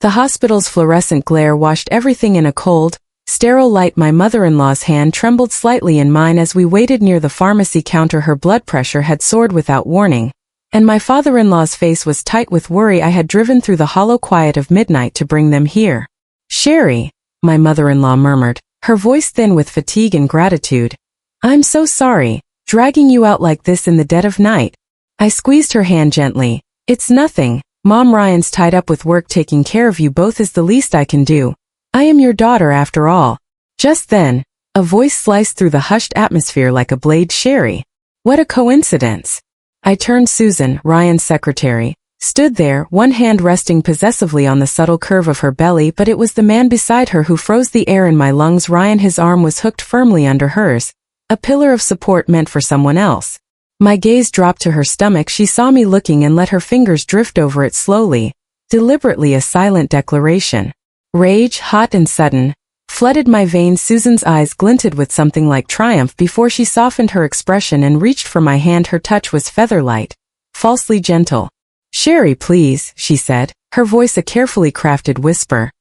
The hospital's fluorescent glare washed everything in a cold, sterile light. My mother-in-law's hand trembled slightly in mine as we waited near the pharmacy counter. Her blood pressure had soared without warning, and my father-in-law's face was tight with worry. I had driven through the hollow quiet of midnight to bring them here. "Sherry," my mother-in-law murmured, her voice thin with fatigue and gratitude. "I'm so sorry, dragging you out like this in the dead of night." I squeezed her hand gently. "It's nothing, Mom. Ryan's tied up with work. Taking care of you both is the least I can do. I am your daughter after all." Just then, a voice sliced through the hushed atmosphere like a blade. "Sherry. What a coincidence." I turned. Susan, Ryan's secretary, stood there, one hand resting possessively on the subtle curve of her belly, but it was the man beside her who froze the air in my lungs. Ryan. His arm was hooked firmly under hers, a pillar of support meant for someone else. My gaze dropped to her stomach. She saw me looking and let her fingers drift over it slowly, deliberately. A silent declaration. Rage, hot and sudden, flooded my veins. Susan's eyes glinted with something like triumph before she softened her expression and reached for my hand. Her touch was feather-light, falsely gentle. "Sherry, please," she said, her voice a carefully crafted whisper.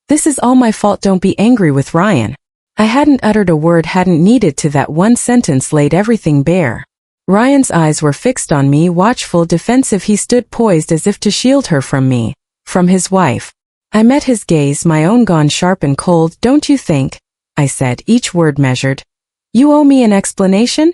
"This is all my fault. Don't be angry with Ryan." I hadn't uttered a word, hadn't needed to. That one sentence laid everything bare. Ryan's eyes were fixed on me, watchful, defensive. He stood poised as if to shield her from me, from his wife. I met his gaze, my own gone sharp and cold. "Don't you think," I said, each word measured, "you owe me an explanation?"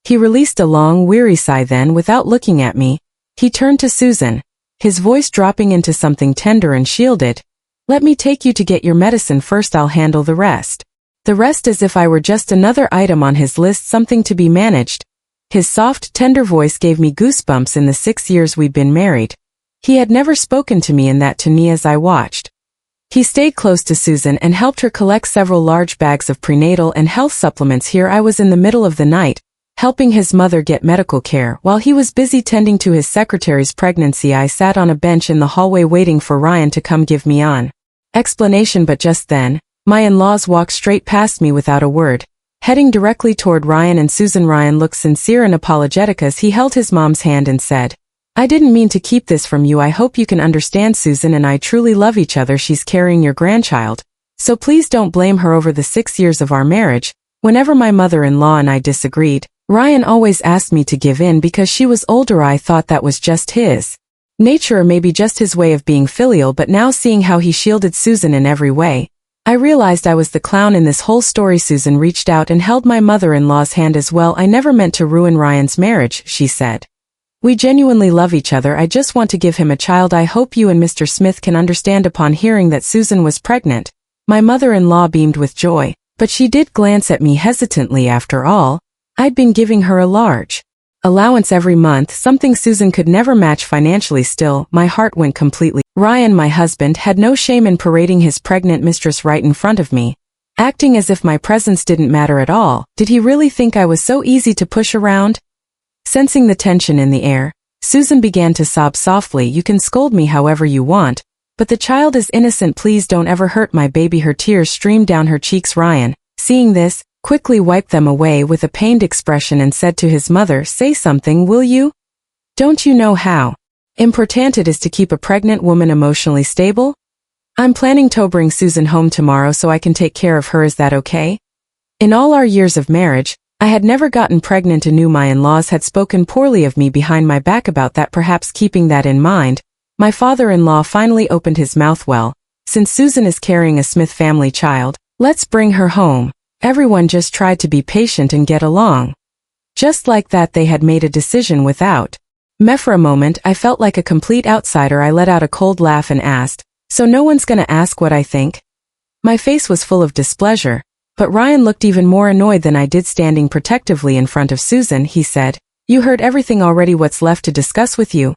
He released a long, weary sigh. Then, without looking at me, he turned to Susan, his voice dropping into something tender and shielded. "Let me take you to get your medicine first. I'll handle the rest." The rest, as if I were just another item on his list, something to be managed. His soft, tender voice gave me goosebumps. In the 6 years we'd been married, he had never spoken to me in that tone. As I watched, he stayed close to Susan and helped her collect several large bags of prenatal and health supplements. Here I was in the middle of the night, helping his mother get medical care, while he was busy tending to his secretary's pregnancy. I sat on a bench in the hallway waiting for Ryan to come give me an explanation, but just then, my in-laws walked straight past me without a word, heading directly toward Ryan and Susan. Ryan looked sincere and apologetic as he held his mom's hand and said, "I didn't mean to keep this from you. I hope you can understand. Susan and I truly love each other. She's carrying your grandchild, so please don't blame her." Over the 6 years of our marriage, whenever my mother-in-law and I disagreed, Ryan always asked me to give in because she was older. I thought that was just his nature, or maybe just his way of being filial, but now seeing how he shielded Susan in every way, I realized I was the clown in this whole story. Susan reached out and held my mother-in-law's hand as well. "I never meant to ruin Ryan's marriage," she said. "We genuinely love each other. I just want to give him a child. I hope you and Mr. Smith can understand." Upon hearing that Susan was pregnant, my mother-in-law beamed with joy, but she did glance at me hesitantly. After all, I'd been giving her a large allowance every month, something Susan could never match financially. Still, my heart went completely. Ryan, my husband, had no shame in parading his pregnant mistress right in front of me, acting as if my presence didn't matter at all. Did he really think I was so easy to push around? Sensing the tension in the air, Susan began to sob softly. "You can scold me however you want, but the child is innocent. Please don't ever hurt my baby." Her tears streamed down her cheeks. Ryan, seeing this, quickly wiped them away with a pained expression and said to his mother, "Say something, will you? Don't you know how important it is to keep a pregnant woman emotionally stable? I'm planning to bring Susan home tomorrow so I can take care of her. Is that okay?" In all our years of marriage, I had never gotten pregnant. I knew my in-laws had spoken poorly of me behind my back about that. Perhaps keeping that in mind, my father-in-law finally opened his mouth. "Well, since Susan is carrying a Smith family child, let's bring her home." Everyone just tried to be patient and get along. Just like that, they had made a decision without me. For a moment, I felt like a complete outsider. I let out a cold laugh and asked, "So no one's gonna ask what I think?" My face was full of displeasure, but Ryan looked even more annoyed than I did. Standing protectively in front of Susan, he said, "You heard everything already. What's left to discuss with you?"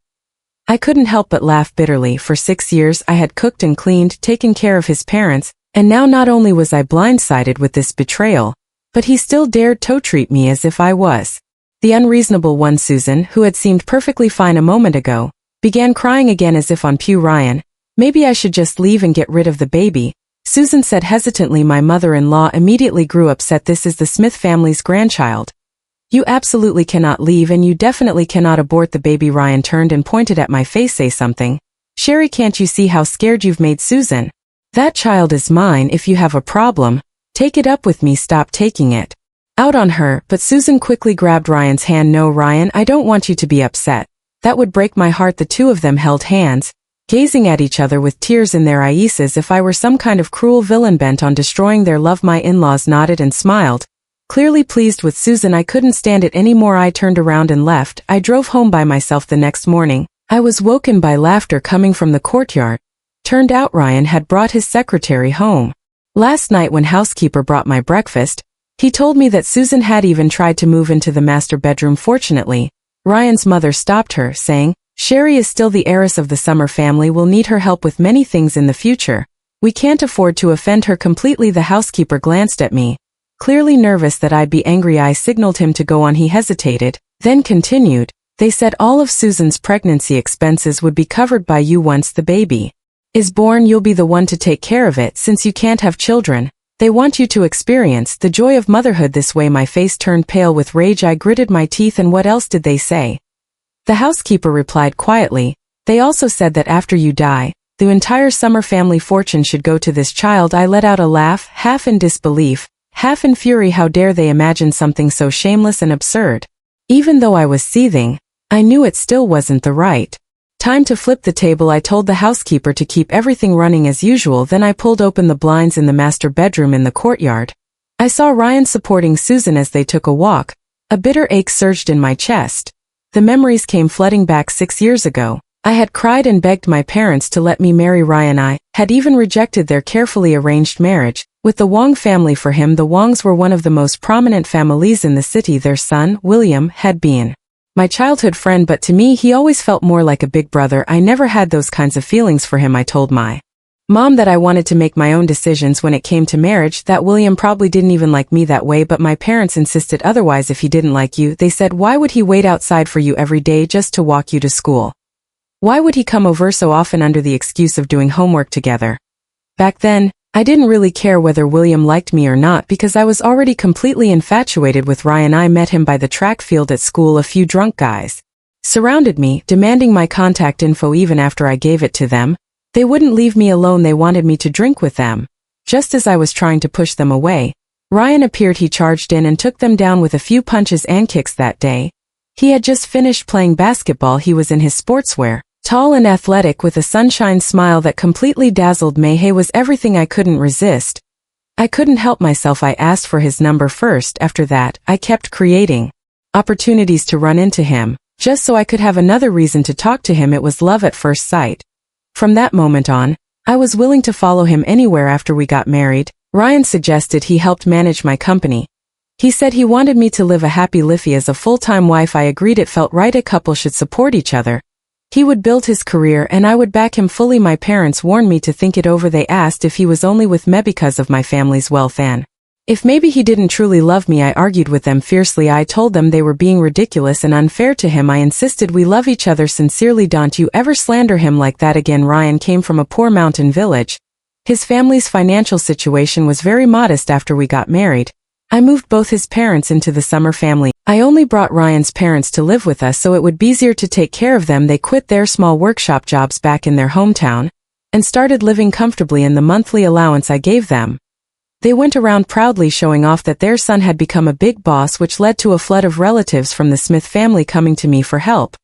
I couldn't help but laugh bitterly. For 6 years I had cooked and cleaned, taken care of his parents, and now not only was I blindsided with this betrayal, but he still dared to treat me as if I was the unreasonable one. Susan, who had seemed perfectly fine a moment ago, began crying again as if on cue. "Ryan, maybe I should just leave and get rid of the baby," Susan said hesitantly. My mother-in-law immediately grew upset. "This is the Smith family's grandchild. You absolutely cannot leave, and you definitely cannot abort the baby." Ryan turned and pointed at my face. "Say something," "Sherry, can't you see how scared you've made Susan? That child is mine. If you have a problem, take it up with me. Stop taking it out on her." But Susan quickly grabbed Ryan's hand. "No, Ryan, I don't want you to be upset. That would break my heart." The two of them held hands, gazing at each other with tears in their eyes as if I were some kind of cruel villain bent on destroying their love. My in-laws nodded and smiled, clearly pleased with Susan. I couldn't stand it anymore. I turned around and left. I drove home by myself. The next morning, I was woken by laughter coming from the courtyard. Turned out Ryan had brought his secretary home. Last night when housekeeper brought my breakfast, he told me that Susan had even tried to move into the master bedroom. Fortunately, Ryan's mother stopped her, saying, "Sherry is still the heiress of the Summer family. We'll need her help with many things in the future. We can't afford to offend her completely." The housekeeper glanced at me, clearly nervous that I'd be angry. I signaled him to go on. He hesitated, then continued, "They said all of Susan's pregnancy expenses would be covered by you once the baby is born. You'll be the one to take care of it since you can't have children. They want you to experience the joy of motherhood this way." My face turned pale with rage. I gritted my teeth. "And what else did they say?" The housekeeper replied quietly, "They also said that after you die, the entire Summer family fortune should go to this child." I let out a laugh, half in disbelief, half in fury. How dare they imagine something so shameless and absurd? Even though I was seething, I knew it still wasn't the right time to flip the table. I told the housekeeper to keep everything running as usual. Then I pulled open the blinds in the master bedroom in the courtyard. I saw Ryan supporting Susan as they took a walk. A bitter ache surged in my chest. The memories came flooding back 6 years ago. I had cried and begged my parents to let me marry Ryan. I had even rejected their carefully arranged marriage with the Wong family. For him, the Wongs were one of the most prominent families in the city. Their son, William, had been my childhood friend, but to me he always felt more like a big brother. I never had those kinds of feelings for him. I told my mom that I wanted to make my own decisions when it came to marriage, that William probably didn't even like me that way, but my parents insisted otherwise. "If he didn't like you," they said, "why would he wait outside for you every day just to walk you to school? Why would he come over so often under the excuse of doing homework together?" Back then, I didn't really care whether William liked me or not because I was already completely infatuated with Ryan. I met him by the track field at school. A few drunk guys surrounded me, demanding my contact info. Even after I gave it to them, they wouldn't leave me alone. They wanted me to drink with them. Just as I was trying to push them away, Ryan appeared. He charged in and took them down with a few punches and kicks. That day, he had just finished playing basketball. He was in his sportswear, tall and athletic with a sunshine smile that completely dazzled me. He was everything. I couldn't resist. I couldn't help myself. I asked for his number first. After that, I kept creating opportunities to run into him, just so I could have another reason to talk to him. It was love at first sight. From that moment on, I was willing to follow him anywhere. After we got married, Ryan suggested he helped manage my company. He said he wanted me to live a happy life as a full-time wife. I agreed. It felt right. A couple should support each other. He would build his career and I would back him fully. My parents warned me to think it over. They asked if he was only with me because of my family's wealth and if maybe he didn't truly love me. I argued with them fiercely. I told them they were being ridiculous and unfair to him. I insisted we love each other sincerely. Don't you ever slander him like that again. Ryan came from a poor mountain village. His family's financial situation was very modest. After we got married, I moved both his parents into the Summer family. I only brought Ryan's parents to live with us so it would be easier to take care of them. They quit their small workshop jobs back in their hometown and started living comfortably in the monthly allowance I gave them. They went around proudly showing off that their son had become a big boss, which led to a flood of relatives from the Smith family coming to me for help.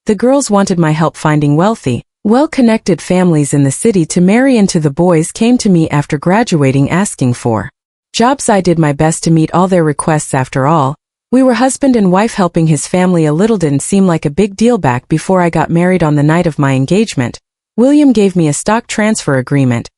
The girls wanted my help finding wealthy, well-connected families in the city to marry into. The boys came to me after graduating asking for jobs. I did my best to meet all their requests. After all, we were husband and wife. Helping his family a little didn't seem like a big deal. Back before I got married, on the night of my engagement, William gave me a stock transfer agreement.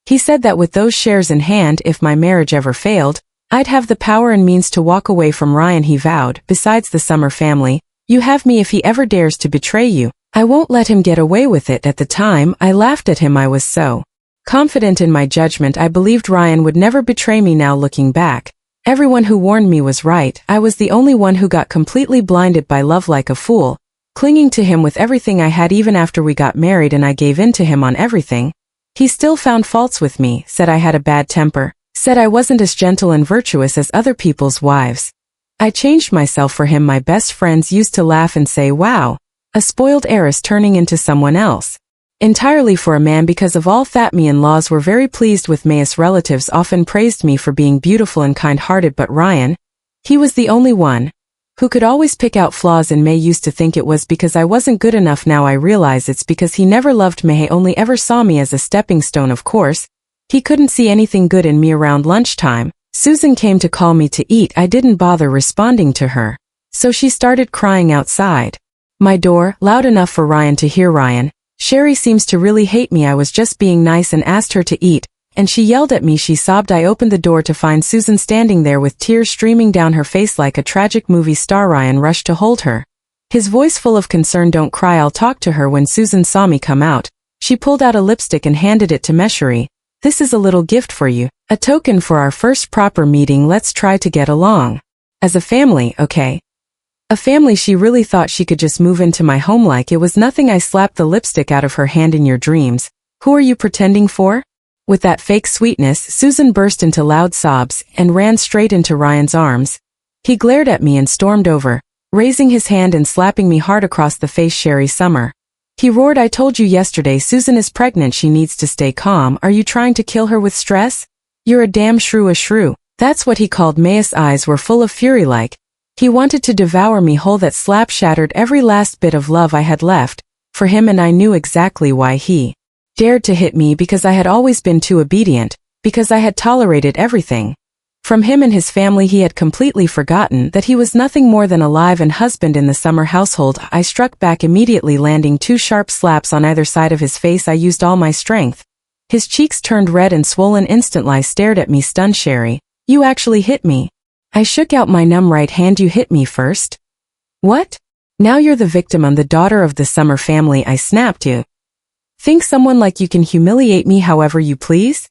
He said that with those shares in hand, if my marriage ever failed, I'd have the power and means to walk away from Ryan. He vowed, besides the Summer family, you have me if he ever dares to betray you. I won't let him get away with it. At the time, I laughed at him. I was so confident in my judgment. I believed Ryan would never betray me. Now looking back, everyone who warned me was right. I was the only one who got completely blinded by love like a fool, clinging to him with everything I had. Even after we got married and I gave in to him on everything, he still found faults with me, said I had a bad temper, said I wasn't as gentle and virtuous as other people's wives. I changed myself for him. My best friends used to laugh and say, wow, a spoiled heiress turning into someone else. Entirely for a man because of all Family&loves were very pleased with May's relatives often praised me for being beautiful and kind-hearted but Ryan, he was the only one who could always pick out flaws in May. Used to think it was because I wasn't good enough. Now I realize it's because he never loved me. He only ever saw me as a stepping stone. Of course, he couldn't see anything good in me. Around lunchtime, Susan came to call me to eat. I didn't bother responding to her, so she started crying outside my door, loud enough for Ryan to hear. Ryan, Sherry seems to really hate me. I was just being nice and asked her to eat, and she yelled at me. She sobbed. I opened the door to find Susan standing there with tears streaming down her face like a tragic movie star. Ryan rushed to hold her, his voice full of concern. Don't cry, I'll talk to her. When Susan saw me come out, she pulled out a lipstick and handed it to me. Sherry, this is a little gift for you, a token for our first proper meeting. Let's try to get along as a family, okay? A family. She really thought she could just move into my home like it was nothing. I slapped the lipstick out of her hand. In your dreams, who are you pretending for? With that fake sweetness, Susan burst into loud sobs and ran straight into Ryan's arms. He glared at me and stormed over, raising his hand and slapping me hard across the face. Sherry Summer, he roared, I told you yesterday Susan is pregnant. She needs to stay calm. Are you trying to kill her with stress? You're a damn shrew. A shrew. That's what he called me. His eyes were full of fury like he wanted to devour me whole. That slap shattered every last bit of love I had left for him, and I knew exactly why he dared to hit me. Because I had always been too obedient, because I had tolerated everything from him and his family. He had completely forgotten that he was nothing more than a live-in husband in the Summer household. I struck back immediately, landing 2 sharp slaps on either side of his face. I used all my strength. His cheeks turned red and swollen. Instantly I stared at me, stunned. Sherry, you actually hit me. I shook out my numb right hand. You hit me first? What? Now you're the victim. I'm the daughter of the Summer family. I snapped. You think someone like you can humiliate me however you please?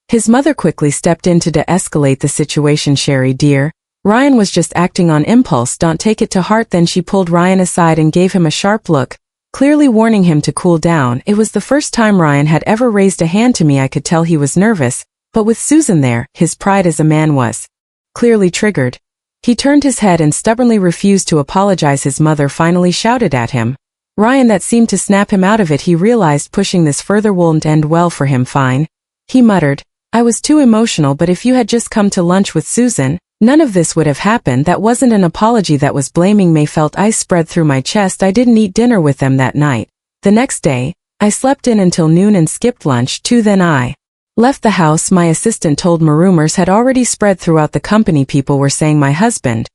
His mother quickly stepped in to de-escalate the situation. Sherry dear, Ryan was just acting on impulse. Don't take it to heart. Then she pulled Ryan aside and gave him a sharp look, clearly warning him to cool down. It was the first time Ryan had ever raised a hand to me. I could tell he was nervous, but with Susan there, his pride as a man was clearly triggered. He turned his head and stubbornly refused to apologize. His mother finally shouted at him. Ryan, that seemed to snap him out of it. He realized pushing this further wouldn't end well for him. Fine, he muttered. I was too emotional, but if you had just come to lunch with Susan, none of this would have happened. That wasn't an apology, that was blaming me. Felt ice spread through my chest. I didn't eat dinner with them that night. The next day, I slept in until noon and skipped lunch too. Then I left the house. My assistant told me rumors had already spread throughout the company. People were saying my husband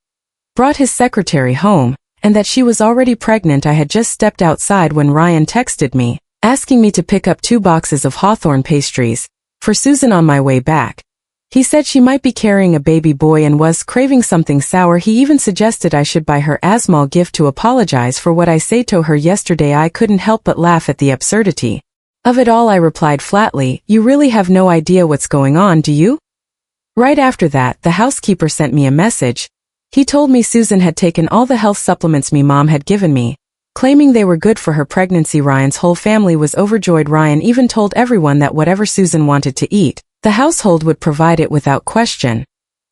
brought his secretary home, and that she was already pregnant. I had just stepped outside when Ryan texted me, asking me to pick up 2 boxes of Hawthorne pastries for Susan on my way back. He said she might be carrying a baby boy and was craving something sour. He even suggested I should buy her a small gift to apologize for what I said to her yesterday. I couldn't help but laugh at the absurdity of it all. I replied flatly, you really have no idea what's going on, do you? Right after that, the housekeeper sent me a message. He told me Susan had taken all the health supplements me mom had given me, claiming they were good for her pregnancy. Ryan's whole family was overjoyed. Ryan even told everyone that whatever Susan wanted to eat, the household would provide it without question.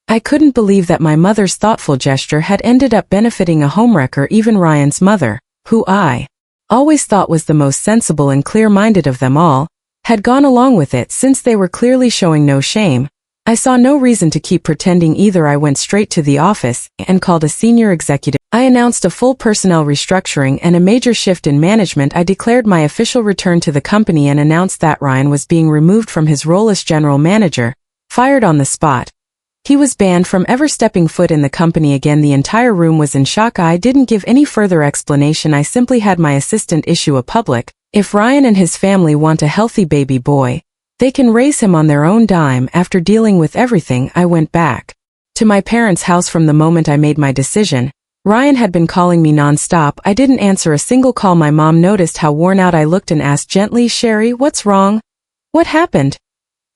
I couldn't believe that my mother's thoughtful gesture had ended up benefiting a homewrecker. Even Ryan's mother, who I always thought was the most sensible and clear-minded of them all, had gone along with it since they were clearly showing no shame. I saw no reason to keep pretending either. I went straight to the office and called a senior executive. I announced a full personnel restructuring and a major shift in management. I declared my official return to the company and announced that Ryan was being removed from his role as general manager, fired on the spot. He was banned from ever stepping foot in the company again. The entire room was in shock. I didn't give any further explanation. I simply had my assistant issue a public, if Ryan and his family want a healthy baby boy, they can raise him on their own dime. After dealing with everything, I went back to my parents' house. From the moment I made my decision, Ryan had been calling me non-stop. I didn't answer a single call. My mom noticed how worn out I looked and asked gently, Sherry, what's wrong? What happened?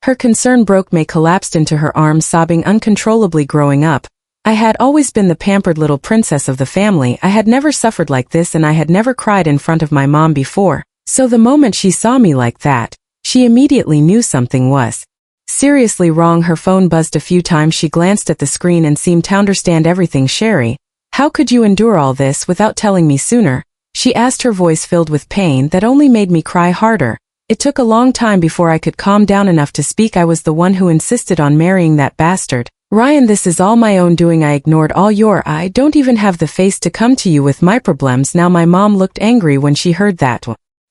Her concern broke me. Collapsed into her arms, sobbing uncontrollably. Growing up, I had always been the pampered little princess of the family. I had never suffered like this, and I had never cried in front of my mom before. So the moment she saw me like that, she immediately knew something was seriously wrong. Her phone buzzed a few times. She glanced at the screen and seemed to understand everything. Sherry, how could you endure all this without telling me sooner? she asked, her voice filled with pain that only made me cry harder. It took a long time before I could calm down enough to speak. I was the one who insisted on marrying that bastard. Ryan, this is all my own doing. I ignored all your I don't even have the face to come to you with my problems now. My mom looked angry when she heard that.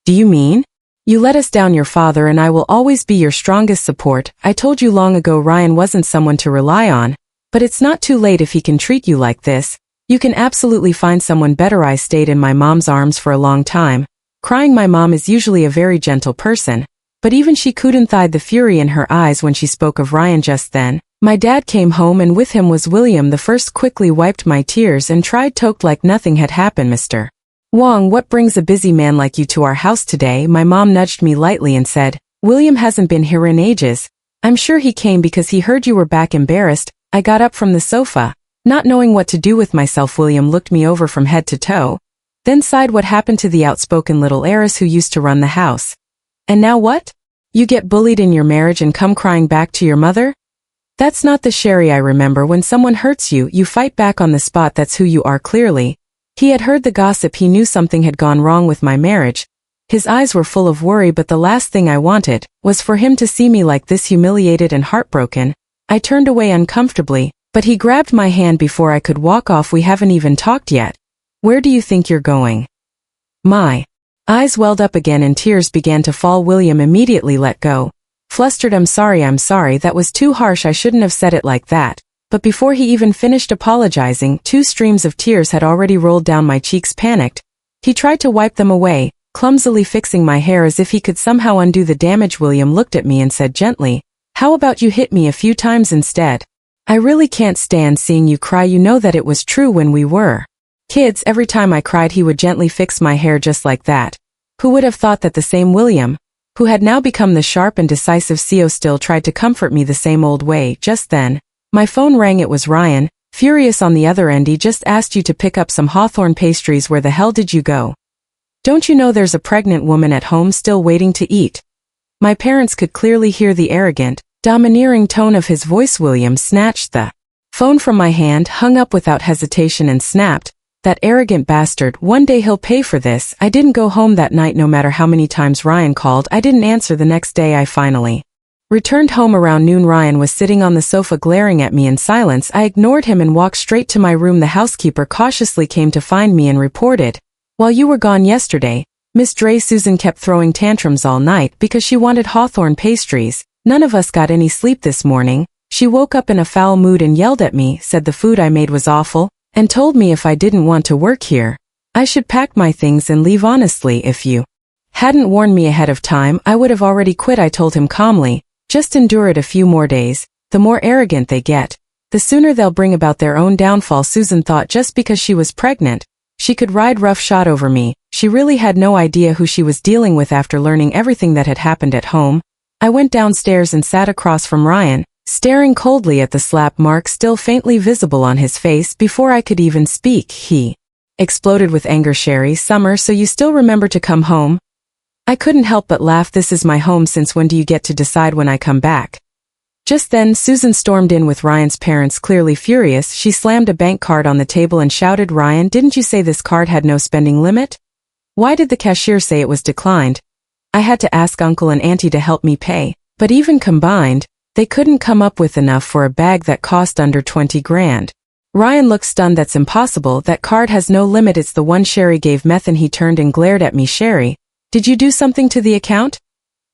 Do you mean? You let us down your father and I will always be your strongest support. I told you long ago Ryan wasn't someone to rely on. But it's not too late if he can treat you like this. You can absolutely find someone better. I stayed in my mom's arms for a long time. Crying. My mom is usually a very gentle person. But even she couldn't hide the fury in her eyes when she spoke of Ryan just then. My dad came home and with him was William. The first quickly wiped my tears and tried to talk like nothing had happened. Mr. Wong, what brings a busy man like you to our house today? My mom nudged me lightly and said, William hasn't been here in ages. I'm sure he came because he heard you were back. Embarrassed, I got up from the sofa. Not knowing what to do with myself, William looked me over from head to toe, then sighed. What happened to the outspoken little heiress who used to run the house? And now what? You get bullied in your marriage and come crying back to your mother? That's not the Sherry I remember. When someone hurts you, you fight back on the spot. That's who you are. Clearly, he had heard the gossip. He knew something had gone wrong with my marriage. His eyes were full of worry, but the last thing I wanted was for him to see me like this, humiliated and heartbroken. I turned away uncomfortably, but he grabbed my hand before I could walk off. We haven't even talked yet. Where do you think you're going? My eyes welled up again and tears began to fall. William immediately let go. Flustered, I'm sorry, that was too harsh. I shouldn't have said it like that. But before he even finished apologizing, 2 streams of tears had already rolled down my cheeks. Panicked, he tried to wipe them away, clumsily fixing my hair as if he could somehow undo the damage. William looked at me and said gently, how about you hit me a few times instead? I really can't stand seeing you cry. You know that it was true when we were kids. Every time I cried he would gently fix my hair just like that. Who would have thought that the same William, who had now become the sharp and decisive CEO, still tried to comfort me the same old way? Just then, my phone rang. It was Ryan, furious on the other end. He just asked you to pick up some Hawthorne pastries. Where the hell did you go? Don't you know there's a pregnant woman at home still waiting to eat? My parents could clearly hear the arrogant, domineering tone of his voice. William snatched the phone from my hand, hung up without hesitation and snapped, that arrogant bastard, one day he'll pay for this. I didn't go home that night. No matter how many times Ryan called, I didn't answer. The next day I finally returned home around noon. Ryan was sitting on the sofa glaring at me in silence. I ignored him and walked straight to my room. The housekeeper cautiously came to find me and reported, while you were gone yesterday, Miss Dre Susan kept throwing tantrums all night because she wanted Hawthorne pastries. None of us got any sleep this morning. She woke up in a foul mood and yelled at me, said the food I made was awful, and told me if I didn't want to work here, I should pack my things and leave. Honestly, if you hadn't warned me ahead of time, I would have already quit. I told him calmly, just endure it a few more days. The more arrogant they get, the sooner they'll bring about their own downfall. Susan thought just because she was pregnant, she could ride roughshod over me. She really had no idea who she was dealing with. After learning everything that had happened at home, I went downstairs and sat across from Ryan, staring coldly at the slap mark still faintly visible on his face. Before I could even speak, he exploded with anger. Sherry, Summer, so you still remember to come home? I couldn't help but laugh. This is my home. Since when do you get to decide when I come back? Just then, Susan stormed in with Ryan's parents. Clearly furious, she slammed a bank card on the table and shouted, Ryan, didn't you say this card had no spending limit? Why did the cashier say it was declined? I had to ask Uncle and Auntie to help me pay, but even combined, they couldn't come up with enough for a bag that cost under 20 grand. Ryan looked stunned. That's impossible. That card has no limit. It's the one Sherry gave meth. And he turned and glared at me. Sherry, did you do something to the account?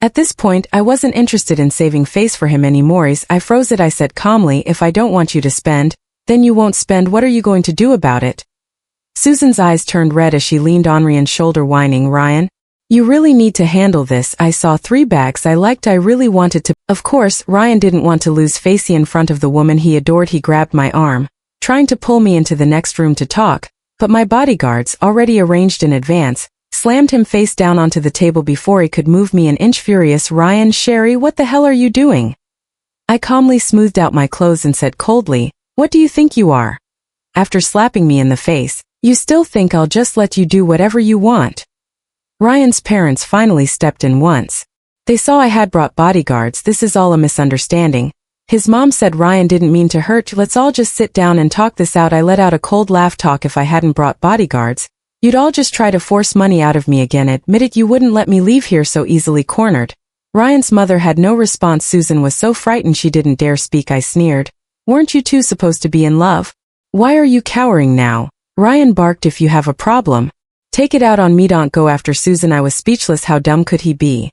At this point, I wasn't interested in saving face for him anymore. I froze it. I said calmly, if I don't want you to spend, then you won't spend. What are you going to do about it? Susan's eyes turned red as she leaned on Ryan's shoulder, whining, Ryan, you really need to handle this. I saw 3 bags I liked. I really wanted to. Of course, Ryan didn't want to lose face in front of the woman he adored. He grabbed my arm, trying to pull me into the next room to talk, but my bodyguards, already arranged in advance, slammed him face down onto the table before he could move me an inch. Furious, Ryan, Sherry, what the hell are you doing? I calmly smoothed out my clothes and said coldly, what do you think you are? After slapping me in the face, you still think I'll just let you do whatever you want? Ryan's parents finally stepped in once. They saw I had brought bodyguards. This is all a misunderstanding. His mom said Ryan didn't mean to hurt you. Let's all just sit down and talk this out. I let out a cold laugh. Talk if I hadn't brought bodyguards. You'd all just try to force money out of me again. Admit it, you wouldn't let me leave here so easily. Cornered. Ryan's mother had no response. Susan was so frightened she didn't dare speak. I sneered. Weren't you two supposed to be in love? Why are you cowering now? Ryan barked. If you have a problem, take it out on me. Don't go after Susan. I was speechless. How dumb could he be?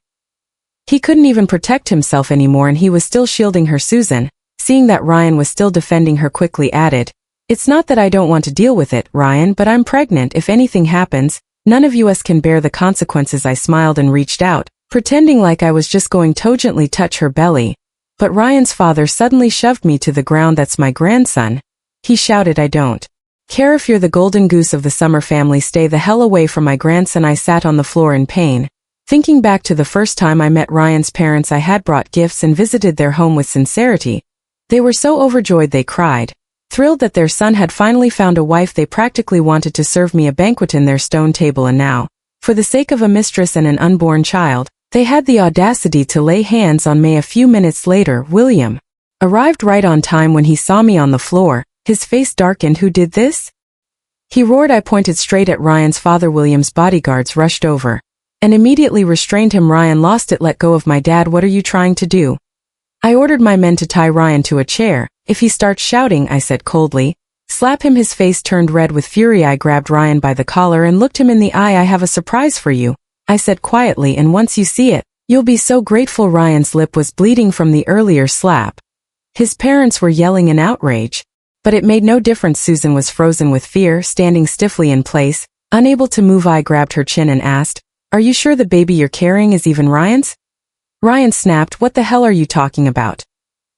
He couldn't even protect himself anymore, and he was still shielding her. Susan, seeing that Ryan was still defending her, quickly added, it's not that I don't want to deal with it, Ryan, but I'm pregnant. If anything happens, none of us can bear the consequences. I smiled and reached out, pretending like I was just going to gently touch her belly. But Ryan's father suddenly shoved me to the ground. That's my grandson, he shouted. I don't care if you're the golden goose of the Summer family. Stay the hell away from my grandson. I sat on the floor in pain, thinking back to the first time I met Ryan's parents. I had brought gifts and visited their home with sincerity. They were so overjoyed they cried, thrilled that their son had finally found a wife. They practically wanted to serve me a banquet in their stone table, and now, for the sake of a mistress and an unborn child, they had the audacity to lay hands on me. A few minutes later, William arrived right on time. When he saw me on the floor, his face darkened. Who did this? He roared. I pointed straight at Ryan's father. William's bodyguards rushed over and immediately restrained him. Ryan lost it. Let go of my dad. What are you trying to do? I ordered my men to tie Ryan to a chair. If he starts shouting, I said coldly, slap him. His face turned red with fury. I grabbed Ryan by the collar and looked him in the eye. I have a surprise for you, I said quietly, and once you see it, you'll be so grateful. Ryan's lip was bleeding from the earlier slap. His parents were yelling in outrage, but it made no difference. Susan was frozen with fear, standing stiffly in place, unable to move. I grabbed her chin and asked, are you sure the baby you're carrying is even Ryan's? Ryan snapped, what the hell are you talking about?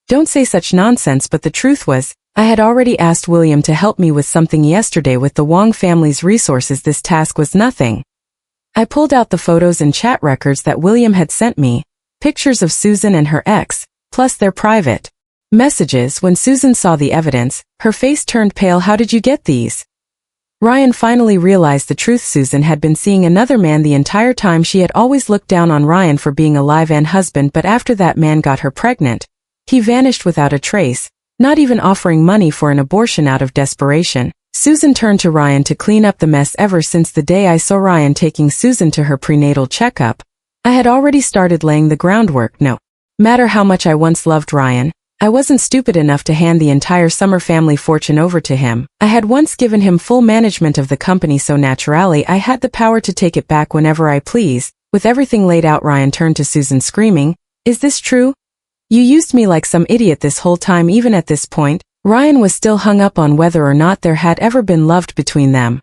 Don't say such nonsense. But the truth was, I had already asked William to help me with something yesterday. With the Wong family's resources, this task was nothing. I pulled out the photos and chat records that William had sent me, pictures of Susan and her ex, plus their private messages. When Susan saw the evidence, her face turned pale. How did you get these? Ryan finally realized the truth. Susan had been seeing another man the entire time. She had always looked down on Ryan for being a live-in husband, but after that man got her pregnant, he vanished without a trace, not even offering money for an abortion out of desperation. Susan turned to Ryan to clean up the mess. Ever since the day I saw Ryan taking Susan to her prenatal checkup, I had already started laying the groundwork. No matter how much I once loved Ryan, I wasn't stupid enough to hand the entire Summer family fortune over to him. I had once given him full management of the company, so naturally I had the power to take it back whenever I please. With everything laid out, Ryan turned to Susan screaming, is this true? You used me like some idiot this whole time. Even at this point, Ryan was still hung up on whether or not there had ever been love between them.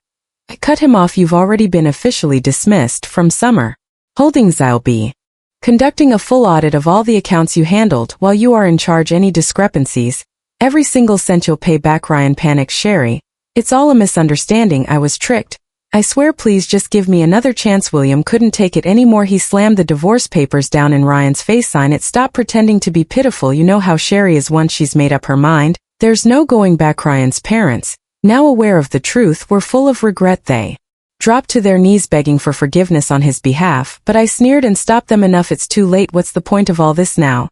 I cut him off. You've already been officially dismissed from Summer Holdings. I'll be conducting a full audit of all the accounts you handled while you are in charge. Any discrepancies, every single cent you'll pay back. Ryan panicked. Sherry, it's all a misunderstanding. I was tricked. I swear, please just give me another chance. William couldn't take it anymore. He slammed the divorce papers down in Ryan's face. Sign it. Stop pretending to be pitiful. You know how Sherry is. Once she's made up her mind, there's no going back. Ryan's parents, now aware of the truth, were full of regret. They dropped to their knees begging for forgiveness on his behalf, but I sneered and stopped them. Enough, it's too late. What's the point of all this now?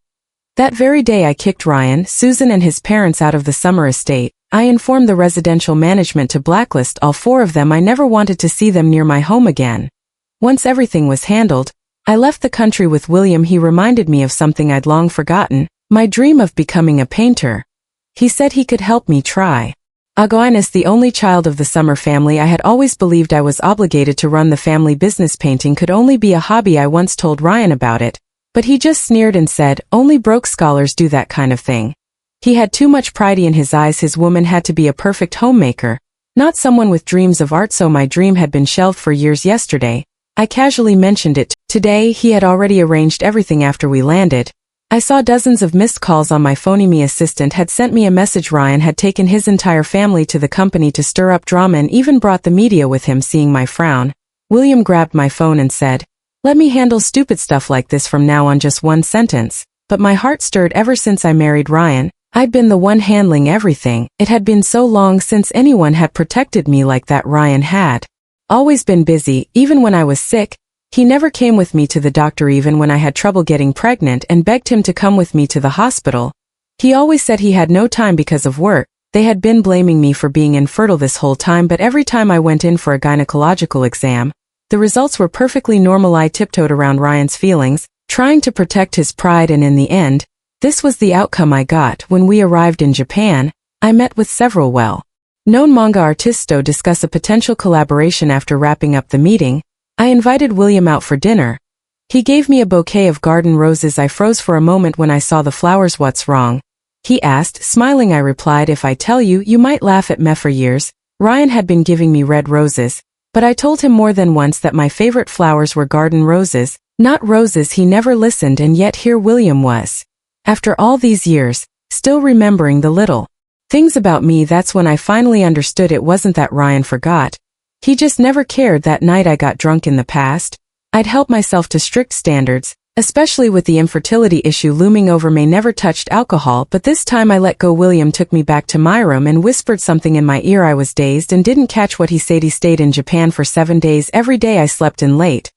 That very day I kicked Ryan, Susan and his parents out of the Summer estate. I informed the residential management to blacklist all four of them. I never wanted to see them near my home again. Once everything was handled, I left the country with William. He reminded me of something I'd long forgotten, my dream of becoming a painter. He said he could help me try. Agoinus, the only child of the Summer family, I had always believed I was obligated to run the family business. Painting could only be a hobby. I once told Ryan about it, but he just sneered and said, only broke scholars do that kind of thing. He had too much pride in his eyes. His woman had to be a perfect homemaker, not someone with dreams of art. So my dream had been shelved for years. Yesterday, I casually mentioned it. Today, he had already arranged everything. After we landed, I saw dozens of missed calls on my phone. My assistant had sent me a message. Ryan had taken his entire family to the company to stir up drama and even brought the media with him. Seeing my frown, William grabbed my phone and said, let me handle stupid stuff like this from now on. Just one sentence, but my heart stirred. Ever since I married Ryan, I'd been the one handling everything. It had been so long since anyone had protected me like that. Ryan had always been busy. Even when I was sick, he never came with me to the doctor. Even when I had trouble getting pregnant and begged him to come with me to the hospital, he always said he had no time because of work. They had been blaming me for being infertile this whole time, but every time I went in for a gynecological exam, the results were perfectly normal. I tiptoed around Ryan's feelings, trying to protect his pride, and in the end, this was the outcome I got. When we arrived in Japan, I met with several well-known manga artists to discuss a potential collaboration. After wrapping up the meeting, I invited William out for dinner. He gave me a bouquet of garden roses. I froze for a moment when I saw the flowers. "What's wrong?" he asked. Smiling, I replied, "If I tell you, you might laugh at me." For years, Ryan had been giving me red roses, but I told him more than once that my favorite flowers were garden roses, not roses. He never listened, and yet here William was, after all these years, still remembering the little things about me. That's when I finally understood it wasn't that Ryan forgot. He just never cared. That night I got drunk. In the past, I'd held myself to strict standards, especially with the infertility issue looming over me. Never touched alcohol, but this time I let go. William took me back to my room and whispered something in my ear. I was dazed and didn't catch what he said. He stayed in Japan for 7 days. Every day I slept in late,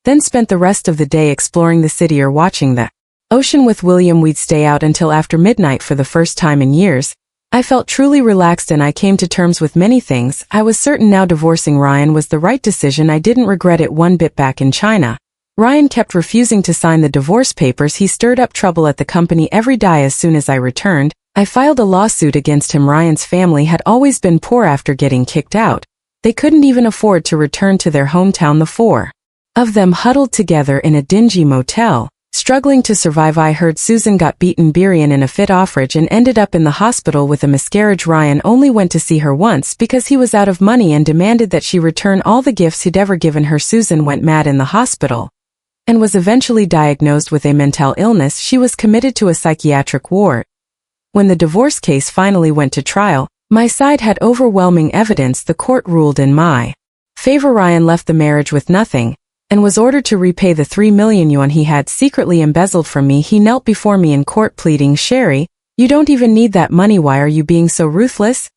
then spent the rest of the day exploring the city or watching the ocean with William. We'd stay out until after midnight. For the first time in years, I felt truly relaxed, and I came to terms with many things. I was certain now divorcing Ryan was the right decision. I didn't regret it one bit. Back in China, Ryan kept refusing to sign the divorce papers. He stirred up trouble at the company every day. As soon as I returned, I filed a lawsuit against him. Ryan's family had always been poor. After getting kicked out, they couldn't even afford to return to their hometown. The four of them huddled together in a dingy motel, struggling to survive. I heard Susan got beaten Birian in a fit offrage and ended up in the hospital with a miscarriage. Ryan only went to see her once because he was out of money and demanded that she return all the gifts he'd ever given her. Susan went mad in the hospital and was eventually diagnosed with a mental illness. She was committed to a psychiatric ward. When the divorce case finally went to trial, my side had overwhelming evidence. The court ruled in my favor. Ryan left the marriage with nothing and was ordered to repay the 3 million yuan he had secretly embezzled from me. He knelt before me in court pleading, "Sherry, you don't even need that money. Why are you being so ruthless?"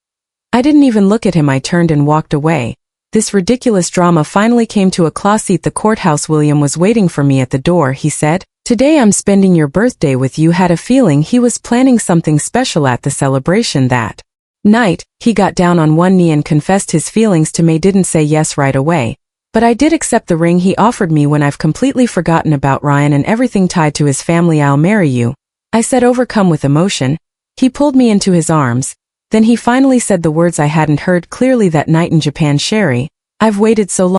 I didn't even look at him. I turned and walked away. This ridiculous drama finally came to a close at the courthouse. William was waiting for me at the door. He said, "Today I'm spending your birthday with you." Had a feeling he was planning something special at the celebration that night. He got down on one knee and confessed his feelings to me. Didn't say yes right away, but I did accept the ring he offered me. When I've completely forgotten about Ryan and everything tied to his family, "I'll marry you," I said, overcome with emotion. He pulled me into his arms. Then he finally said the words I hadn't heard clearly that night in Japan, "Sherry, I've waited so long."